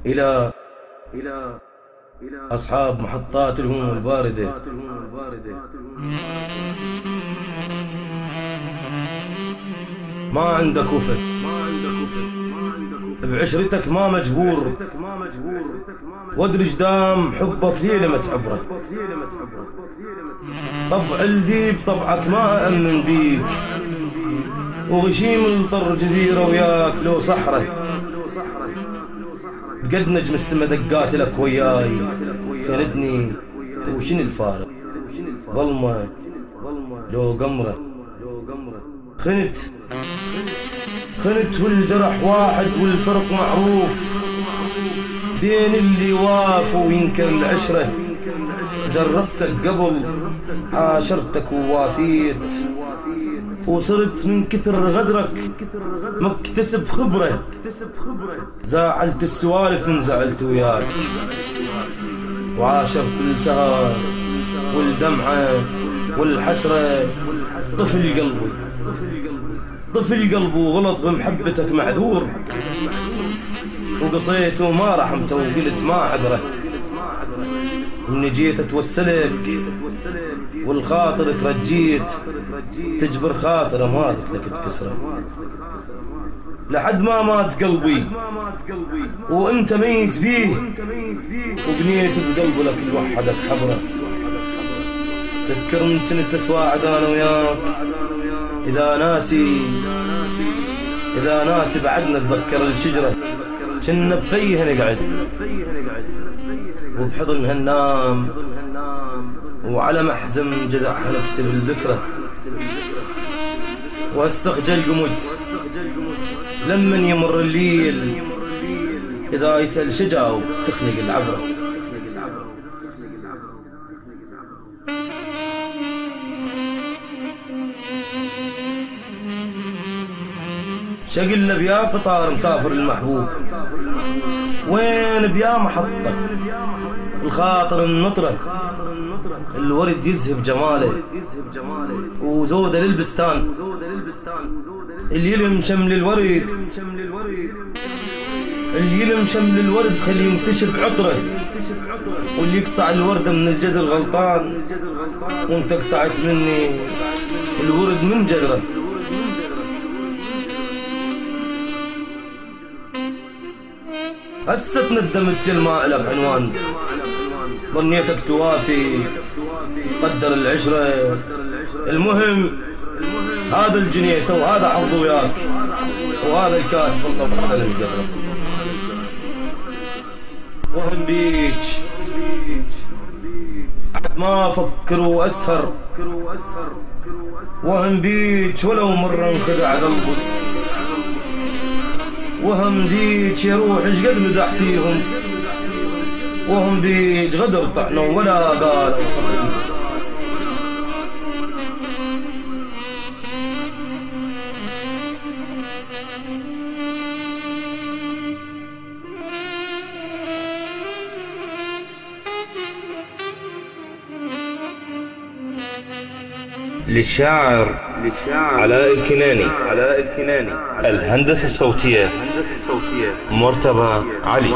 إلى أصحاب محطات الهموم الباردة، ما عندك وفد بعشرتك ما مجبور، وادري جدام حبك ليلة ما تعبره. طبع الذيب طبعك ما أأمن بيك، وغشيم الطر جزيرة وياك لو صحرة. بقد نجم السما دقات لك وياي، خندني وشن الفارق، ظلمة لو قمرة. خنت والجرح واحد والفرق معروف، بين اللي واف وينكر العشرة. جربتك قبل عاشرتك ووافيت، وصرت من كثر غدرك مكتسب خبرة. زعلت السوالف من زعلت وياك، وعاشرت السهر والدمعة والحسرة. طفل قلبي وغلط بمحبتك معذور، وقصيت وما رحمته وقلت ما عذره. اني جيت اتوسلك والخاطر ترجيت، تجبر خاطره ما قلت لك تكسره. لحد ما مات قلبي وانت ميت بيه، وبنيت بقلب لك الوحدك حبره. تذكر من كنت تتواعد انا وياك، اذا ناسي بعدنا اتذكر الشجره. كنا بفيها نقعد وبحضنها ننام، وعلى محزم جذعها نكتب البكرة. والسخجل قمت لمن يمر الليل، إذا يسأل شجاوب تخلق العبرة. شقل بيا قطار مسافر المحبوب، وين بيا محطة الخاطر النطرة. الورد يذهب جماله وزوده للبستان، اللي يلم شمل الورد خليه ينتشر بعطره. واللي يقطع الوردة من الجذر غلطان، وانت قطعت مني الورد من جذره. هسه تندمت ما لك عنوان، ظنيتك توافي تقدر العشرة. المهم هذا الجنيته وهذا حظ وياك، وهذا الكاتب الله بحضن القدرة. وهم بيك عد ما أفكر وأسهر، وهم بيك ولو مرة انخدع قلبي. وهم بيك يا روح ايش قد مدحتيهم، وهم بيك غدر طعنوا ولا قالوا قبل. للشاعر علاء الكناني. الهندسة الصوتية مرتضى علي.